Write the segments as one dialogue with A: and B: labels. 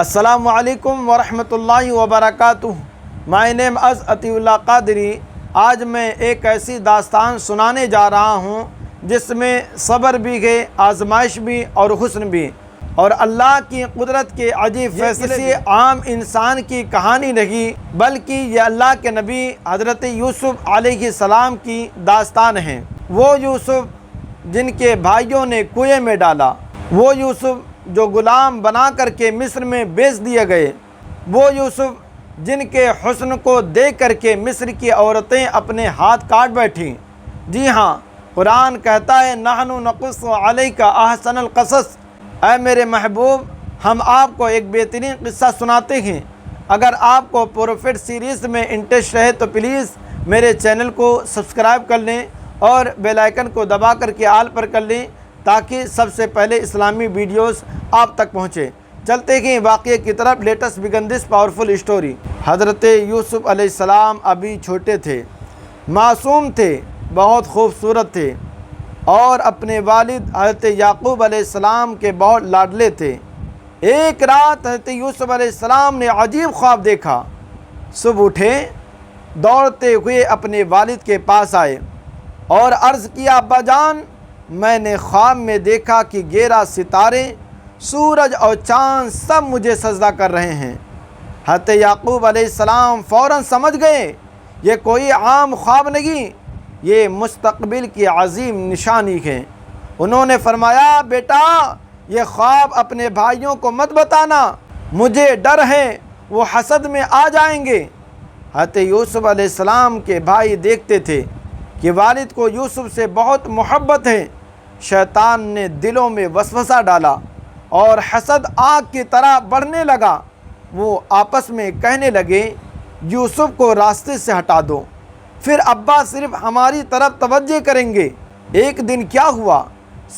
A: السلام علیکم ورحمۃ اللہ وبرکاتہ۔ مائی نیم از عطیہ اللہ قادری۔ آج میں ایک ایسی داستان سنانے جا رہا ہوں جس میں صبر بھی ہے، آزمائش بھی اور حسن بھی، اور اللہ کی قدرت کے عجیب فیصلے سے عام انسان کی کہانی نہیں بلکہ یہ اللہ کے نبی حضرت یوسف علیہ السلام کی داستان ہے۔ وہ یوسف جن کے بھائیوں نے کنویں میں ڈالا، وہ یوسف جو غلام بنا کر کے مصر میں بیچ دیے گئے، وہ یوسف جن کے حسن کو دیکھ کر کے مصر کی عورتیں اپنے ہاتھ کاٹ بیٹھیں۔ جی ہاں، قرآن کہتا ہے نحن نقص علیک احسن القصص، اے میرے محبوب ہم آپ کو ایک بہترین قصہ سناتے ہیں۔ اگر آپ کو پروفٹ سیریز میں انٹرسٹ رہے تو پلیز میرے چینل کو سبسکرائب کر لیں اور بیل آئیکن کو دبا کر کے آل پر کر لیں تاکہ سب سے پہلے اسلامی ویڈیوز آپ تک پہنچے۔ چلتے ہیں واقعے کی طرف۔ Let's begin this powerful story. حضرت یوسف علیہ السلام ابھی چھوٹے تھے، معصوم تھے، بہت خوبصورت تھے اور اپنے والد حضرت یعقوب علیہ السلام کے بہت لاڈلے تھے۔ ایک رات حضرت یوسف علیہ السلام نے عجیب خواب دیکھا۔ صبح اٹھے، دوڑتے ہوئے اپنے والد کے پاس آئے اور عرض کیا، ابا جان میں نے خواب میں دیکھا کہ 11 ستارے، سورج اور چاند سب مجھے سجدہ کر رہے ہیں۔ حضرت یعقوب علیہ السلام فوراً سمجھ گئے یہ کوئی عام خواب نہیں، یہ مستقبل کی عظیم نشانی ہے۔ انہوں نے فرمایا، بیٹا یہ خواب اپنے بھائیوں کو مت بتانا، مجھے ڈر ہے وہ حسد میں آ جائیں گے۔ حضرت یوسف علیہ السلام کے بھائی دیکھتے تھے کہ والد کو یوسف سے بہت محبت ہے۔ شیطان نے دلوں میں وسوسہ ڈالا اور حسد آگ کی طرح بڑھنے لگا۔ وہ آپس میں کہنے لگے، یوسف کو راستے سے ہٹا دو، پھر ابا صرف ہماری طرف توجہ کریں گے۔ ایک دن کیا ہوا،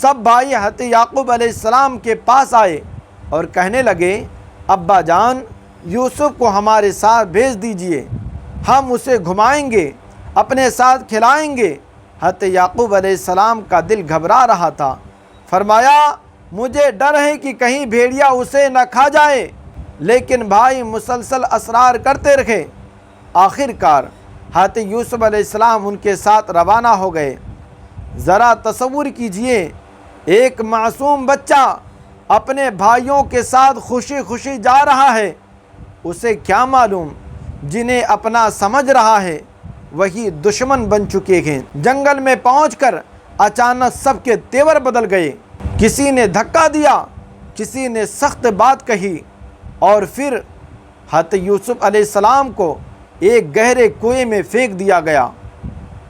A: سب بھائی حضرت یعقوب علیہ السلام کے پاس آئے اور کہنے لگے، ابا جان یوسف کو ہمارے ساتھ بھیج دیجئے، ہم اسے گھمائیں گے، اپنے ساتھ کھلائیں گے۔ حضرت یعقوب علیہ السلام کا دل گھبرا رہا تھا۔ فرمایا، مجھے ڈر ہے کہ کہیں بھیڑیا اسے نہ کھا جائے، لیکن بھائی مسلسل اصرار کرتے رہے۔ آخر کار حضرت یوسف علیہ السلام ان کے ساتھ روانہ ہو گئے۔ ذرا تصور کیجئے، ایک معصوم بچہ اپنے بھائیوں کے ساتھ خوشی خوشی جا رہا ہے۔ اسے کیا معلوم جنہیں اپنا سمجھ رہا ہے وہی دشمن بن چکے ہیں۔ جنگل میں پہنچ کر اچانک سب کے تیور بدل گئے۔ کسی نے دھکا دیا، کسی نے سخت بات کہی اور پھر حضرت یوسف علیہ السلام کو ایک گہرے کنویں میں پھینک دیا گیا۔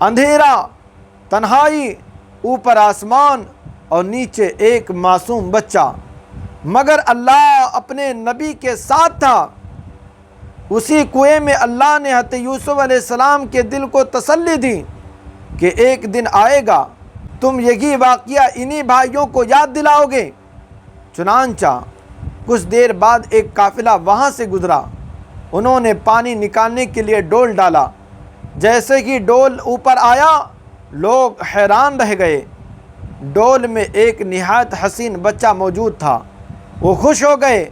A: اندھیرا، تنہائی، اوپر آسمان اور نیچے ایک معصوم بچہ، مگر اللہ اپنے نبی کے ساتھ تھا۔ اسی کنویں میں اللہ نے حضرت یوسف علیہ السلام کے دل کو تسلی دی کہ ایک دن آئے گا تم یہی واقعہ انہی بھائیوں کو یاد دلاؤ گے۔ چنانچہ کچھ دیر بعد ایک قافلہ وہاں سے گزرا۔ انہوں نے پانی نکالنے کے لیے ڈول ڈالا۔ جیسے ہی ڈول اوپر آیا لوگ حیران رہ گئے۔ ڈول میں ایک نہایت حسین بچہ موجود تھا۔ وہ خوش ہو گئے،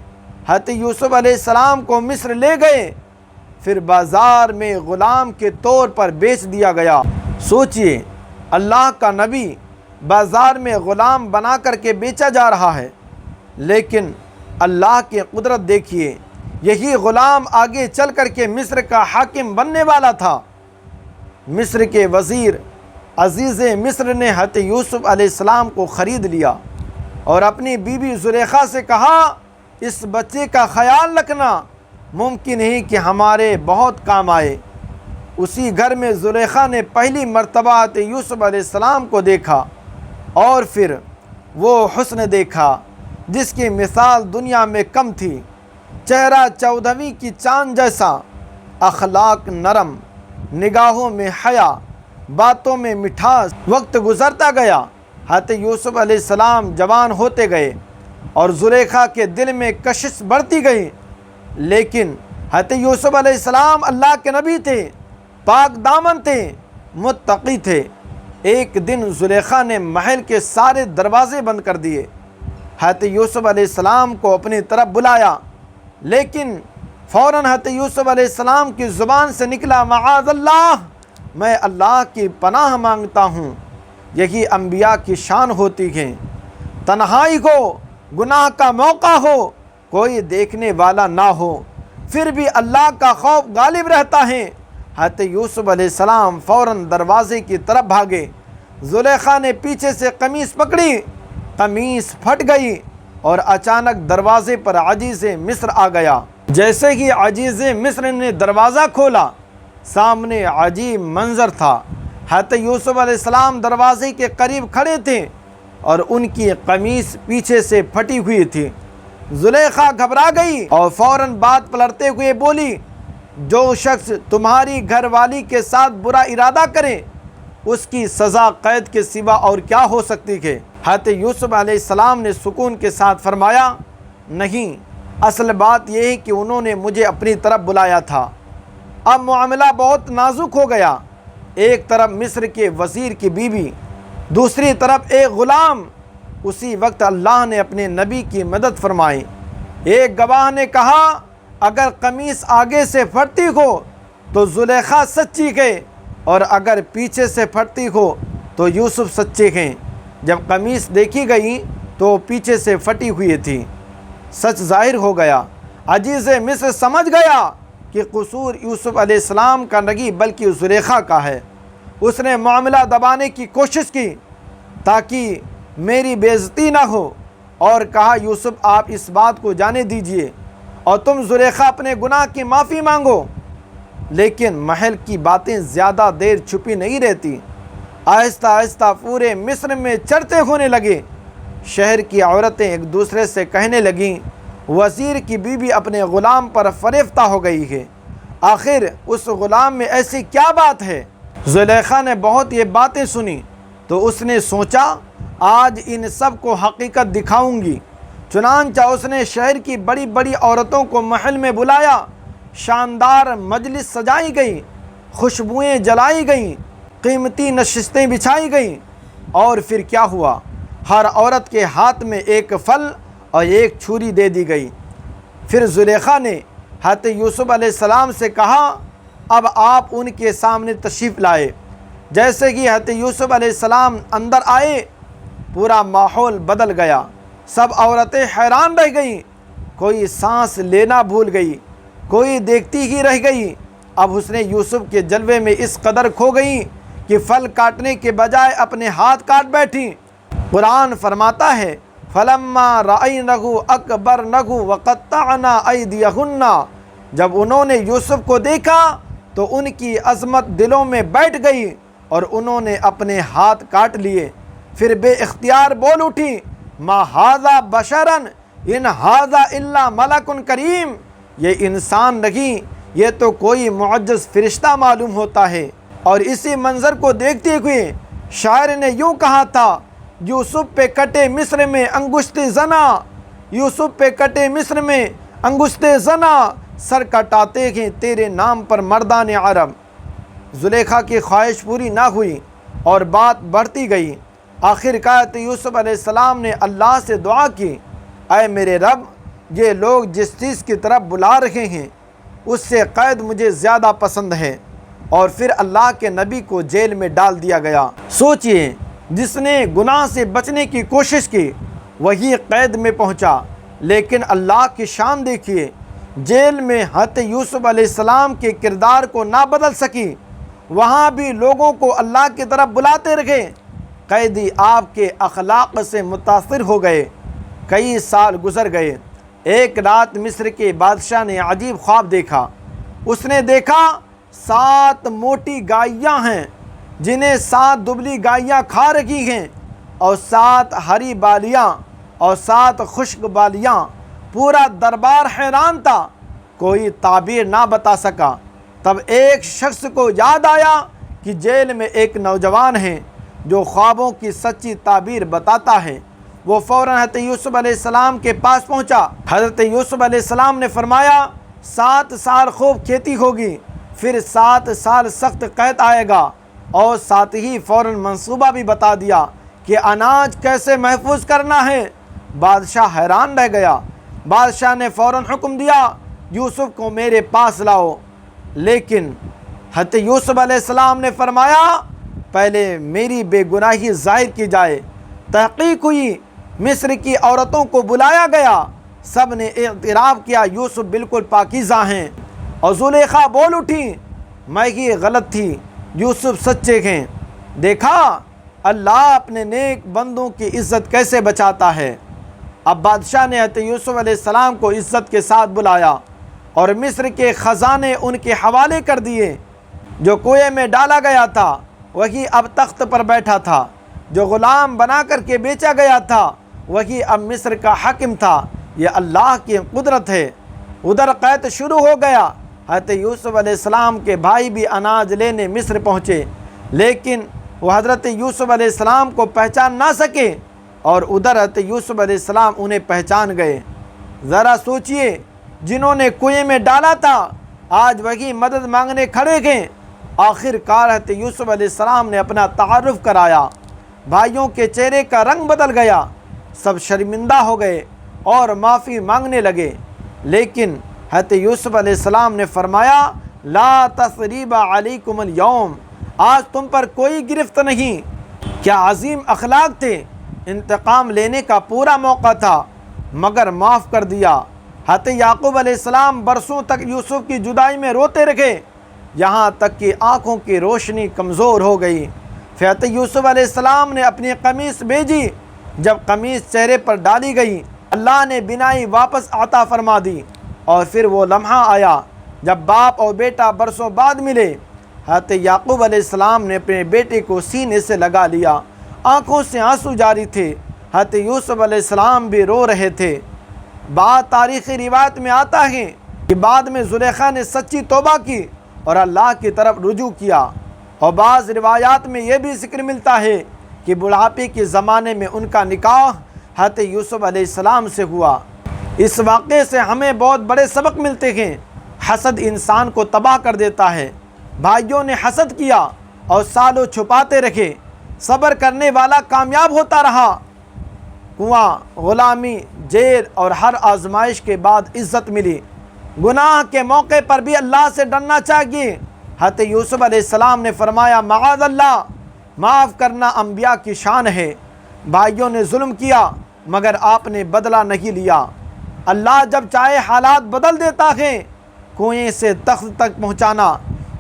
A: حضرت یوسف علیہ السلام کو مصر لے گئے، پھر بازار میں غلام کے طور پر بیچ دیا گیا۔ سوچئے، اللہ کا نبی بازار میں غلام بنا کر کے بیچا جا رہا ہے، لیکن اللہ کی قدرت دیکھیے، یہی غلام آگے چل کر کے مصر کا حاکم بننے والا تھا۔ مصر کے وزیر عزیز مصر نے حضرت یوسف علیہ السلام کو خرید لیا اور اپنی بیوی زلیخا سے کہا، اس بچے کا خیال رکھنا، ممکن نہیں کہ ہمارے بہت کام آئے۔ اسی گھر میں زلیخا نے پہلی مرتبہ حضرت یوسف علیہ السلام کو دیکھا اور پھر وہ حسن دیکھا جس کی مثال دنیا میں کم تھی۔ چہرہ 14ویں کی چاند جیسا، اخلاق نرم، نگاہوں میں حیا، باتوں میں مٹھاس۔ وقت گزرتا گیا، حضرت یوسف علیہ السلام جوان ہوتے گئے اور زلیخا کے دل میں کشش بڑھتی گئی، لیکن حضرت یوسف علیہ السلام اللہ کے نبی تھے، پاک دامن تھے، متقی تھے۔ ایک دن زلیخا نے محل کے سارے دروازے بند کر دیے۔ حضرت یوسف علیہ السلام کو اپنی طرف بلایا لیکن فوراً حضرت یوسف علیہ السلام کی زبان سے نکلا معاذ اللہ، میں اللہ کی پناہ مانگتا ہوں۔ یہی انبیاء کی شان ہوتی ہے، تنہائی کو، گناہ کا موقع ہو، کوئی دیکھنے والا نہ ہو، پھر بھی اللہ کا خوف غالب رہتا ہے۔ حضرت یوسف علیہ السلام فوراً دروازے کی طرف بھاگے۔ زلیخا نے پیچھے سے قمیص پکڑی، قمیص پھٹ گئی اور اچانک دروازے پر عزیز مصر آ گیا۔ جیسے ہی عزیز مصر نے دروازہ کھولا، سامنے عجیب منظر تھا۔ حضرت یوسف علیہ السلام دروازے کے قریب کھڑے تھے اور ان کی قمیص پیچھے سے پھٹی ہوئی تھی۔ زلیخا گھبرا گئی اور فوراً بات پلٹتے ہوئے بولی، جو شخص تمہاری گھر والی کے ساتھ برا ارادہ کرے اس کی سزا قید کے سوا اور کیا ہو سکتی ہے؟ حضرت یوسف علیہ السلام نے سکون کے ساتھ فرمایا، نہیں، اصل بات یہ ہے کہ انہوں نے مجھے اپنی طرف بلایا تھا۔ اب معاملہ بہت نازک ہو گیا۔ ایک طرف مصر کے وزیر کی بیوی، دوسری طرف ایک غلام۔ اسی وقت اللہ نے اپنے نبی کی مدد فرمائی۔ ایک گواہ نے کہا، اگر قمیص آگے سے پھٹتی ہو تو زلیخا سچی ہے اور اگر پیچھے سے پھٹتی ہو تو یوسف سچے ہیں۔ جب قمیص دیکھی گئی تو پیچھے سے پھٹی ہوئی تھی۔ سچ ظاہر ہو گیا۔ عزیز مصر سمجھ گیا کہ قصور یوسف علیہ السلام کا نہیں بلکہ زلیخا کا ہے۔ اس نے معاملہ دبانے کی کوشش کی تاکہ میری بے عزتی نہ ہو اور کہا، یوسف آپ اس بات کو جانے دیجئے اور تم زلیخا اپنے گناہ کی معافی مانگو۔ لیکن محل کی باتیں زیادہ دیر چھپی نہیں رہتی۔ آہستہ آہستہ پورے مصر میں چرچے ہونے لگے۔ شہر کی عورتیں ایک دوسرے سے کہنے لگیں، وزیر کی بیوی اپنے غلام پر فریفتہ ہو گئی ہے۔ آخر اس غلام میں ایسی کیا بات ہے؟ زلیخا نے بہت یہ باتیں سنی تو اس نے سوچا، آج ان سب کو حقیقت دکھاؤں گی۔ چنانچہ اس نے شہر کی بڑی بڑی عورتوں کو محل میں بلایا۔ شاندار مجلس سجائی گئی، خوشبوئیں جلائی گئیں، قیمتی نشستیں بچھائی گئیں۔ اور پھر کیا ہوا؟ ہر عورت کے ہاتھ میں ایک پھل اور ایک چھری دے دی گئی۔ پھر زلیخا نے حضرت یوسف علیہ السلام سے کہا، اب آپ ان کے سامنے تشریف لائے۔ جیسے ہی حضرت یوسف علیہ السلام اندر آئے، پورا ماحول بدل گیا۔ سب عورتیں حیران رہ گئیں، کوئی سانس لینا بھول گئی، کوئی دیکھتی ہی رہ گئی۔ اب حسن یوسف کے جلوے میں اس قدر کھو گئیں کہ پھل کاٹنے کے بجائے اپنے ہاتھ کاٹ بیٹھیں۔ قرآن فرماتا ہے، فَلَمَّا رَأَيْنَهُ أَكْبَرْنَهُ وَقَطَّعْنَا أَيْدِيَهُنَّ، جب انہوں نے یوسف کو دیکھا تو ان کی عظمت دلوں میں بیٹھ گئی اور انہوں نے اپنے ہاتھ کاٹ لیے۔ پھر بے اختیار بول اٹھی، مَا هَذَا بَشَرًا إِنْ هَذَا إِلَّا مَلَكٌ کریم، یہ انسان نہیں، یہ تو کوئی معجز فرشتہ معلوم ہوتا ہے۔ اور اسی منظر کو دیکھتے ہوئے شاعر نے یوں کہا تھا، یوسف پہ کٹے مصر میں انگشت زنا، یوسف پہ کٹے مصر میں انگشت زنا، سر کٹاتے ہیں تیرے نام پر مردان عرب۔ زلیخا کی خواہش پوری نہ ہوئی اور بات بڑھتی گئی۔ آخر کار یوسف علیہ السلام نے اللہ سے دعا کی، اے میرے رب، یہ لوگ جس چیز کی طرف بلا رہے ہیں اس سے قید مجھے زیادہ پسند ہے۔ اور پھر اللہ کے نبی کو جیل میں ڈال دیا گیا۔ سوچئے، جس نے گناہ سے بچنے کی کوشش کی وہی قید میں پہنچا، لیکن اللہ کی شان دیکھیے، جیل میں حضرت یوسف علیہ السلام کے کردار کو نہ بدل سکی، وہاں بھی لوگوں کو اللہ کی طرف بلاتے رہے۔ قیدی آپ کے اخلاق سے متاثر ہو گئے۔ کئی سال گزر گئے۔ ایک رات مصر کے بادشاہ نے عجیب خواب دیکھا۔ اس نے دیکھا 7 موٹی گائیاں ہیں جنہیں 7 دبلی گائیاں کھا رہی ہیں، اور 7 ہری بالیاں اور 7 خشک بالیاں۔ پورا دربار حیران تھا، کوئی تعبیر نہ بتا سکا۔ تب ایک شخص کو یاد آیا کہ جیل میں ایک نوجوان ہے جو خوابوں کی سچی تعبیر بتاتا ہے۔ وہ فوراً حضرت یوسف علیہ السلام کے پاس پہنچا۔ حضرت یوسف علیہ السلام نے فرمایا، 7 سال خوب کھیتی ہوگی، پھر 7 سال سخت قحط آئے گا، اور ساتھ ہی فوراً منصوبہ بھی بتا دیا کہ اناج کیسے محفوظ کرنا ہے۔ بادشاہ حیران رہ گیا بادشاہ نے فوراً حکم دیا یوسف کو میرے پاس لاؤ، لیکن حضرت یوسف علیہ السلام نے فرمایا پہلے میری بے گناہی ظاہر کی جائے۔ تحقیق ہوئی، مصر کی عورتوں کو بلایا گیا، سب نے اعتراف کیا یوسف بالکل پاکیزہ ہیں، اور زلیخا بول اٹھی میں ہی غلط تھی، یوسف سچے ہیں۔ دیکھا اللہ اپنے نیک بندوں کی عزت کیسے بچاتا ہے۔ اب بادشاہ نے حضرت یوسف علیہ السلام کو عزت کے ساتھ بلایا اور مصر کے خزانے ان کے حوالے کر دیے۔ جو کنویں میں ڈالا گیا تھا وہی اب تخت پر بیٹھا تھا، جو غلام بنا کر کے بیچا گیا تھا وہی اب مصر کا حاکم تھا۔ یہ اللہ کی قدرت ہے۔ ادھر قحط شروع ہو گیا، حضرت یوسف علیہ السلام کے بھائی بھی اناج لینے مصر پہنچے، لیکن وہ حضرت یوسف علیہ السلام کو پہچان نہ سکے، اور ادھر حضرت یوسف علیہ السلام انہیں پہچان گئے۔ ذرا سوچئے، جنہوں نے کنویں میں ڈالا تھا آج وہی مدد مانگنے کھڑے گئے۔ آخر کار حضرت یوسف علیہ السلام نے اپنا تعارف کرایا، بھائیوں کے چہرے کا رنگ بدل گیا، سب شرمندہ ہو گئے اور معافی مانگنے لگے، لیکن حضرت یوسف علیہ السلام نے فرمایا لا تثریب علیکم اليوم، آج تم پر کوئی گرفت نہیں۔ کیا عظیم اخلاق تھے، انتقام لینے کا پورا موقع تھا مگر معاف کر دیا۔ حضرت یعقوب علیہ السلام برسوں تک یوسف کی جدائی میں روتے رہے، یہاں تک کہ آنکھوں کی روشنی کمزور ہو گئی۔ پھر حضرت یوسف علیہ السلام نے اپنی قمیص بھیجی، جب قمیص چہرے پر ڈالی گئی اللہ نے بینائی واپس عطا فرما دی، اور پھر وہ لمحہ آیا جب باپ اور بیٹا برسوں بعد ملے۔ حضرت یعقوب علیہ السلام نے اپنے بیٹے کو سینے سے لگا لیا، آنکھوں سے آنسو جاری تھے، حضرت یوسف علیہ السلام بھی رو رہے تھے۔ بعض تاریخی روایت میں آتا ہے کہ بعد میں زلیخا نے سچی توبہ کی اور اللہ کی طرف رجوع کیا، اور بعض روایات میں یہ بھی ذکر ملتا ہے کہ بڑھاپے کے زمانے میں ان کا نکاح حضرت یوسف علیہ السلام سے ہوا۔ اس واقعے سے ہمیں بہت بڑے سبق ملتے ہیں۔ حسد انسان کو تباہ کر دیتا ہے۔ بھائیوں نے حسد کیا اور سالوں چھپاتے رکھے، صبر کرنے والا کامیاب ہوتا رہا۔ کنواں، غلامی، جیل اور ہر آزمائش کے بعد عزت ملی۔ گناہ کے موقع پر بھی اللہ سے ڈرنا چاہیے۔ حضرت یوسف علیہ السلام نے فرمایا معاذ اللہ، معاف کرنا انبیاء کی شان ہے۔ بھائیوں نے ظلم کیا مگر آپ نے بدلہ نہیں لیا۔ اللہ جب چاہے حالات بدل دیتا ہے۔ کنویں سے تخت تک پہنچانا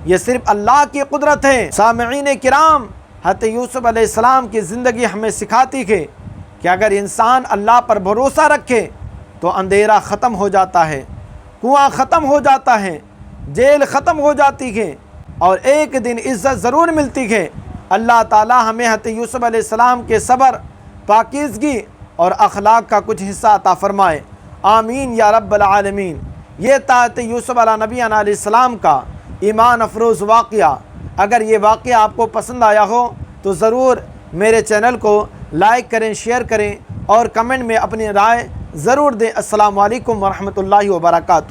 A: یہ صرف اللہ کی قدرت ہے۔ سامعین کرام، حضرت یوسف علیہ السلام کی زندگی ہمیں سکھاتی ہے کہ اگر انسان اللہ پر بھروسہ رکھے تو اندھیرا ختم ہو جاتا ہے، کنواں ختم ہو جاتا ہے، جیل ختم ہو جاتی ہے، اور ایک دن عزت ضرور ملتی ہے۔ اللہ تعالی ہمیں حضرت یوسف علیہ السلام کے صبر، پاکیزگی اور اخلاق کا کچھ حصہ عطا فرمائے، آمین یا رب العالمین۔ یہ تھا حضرت یوسف علیہ نبی علیہ السلام کا ایمان افروز واقعہ۔ اگر یہ واقعہ آپ کو پسند آیا ہو تو ضرور میرے چینل کو لائک کریں، شیئر کریں اور کمنٹ میں اپنی رائے ضرور دیں۔ السلام علیکم ورحمۃ اللہ وبرکاتہ۔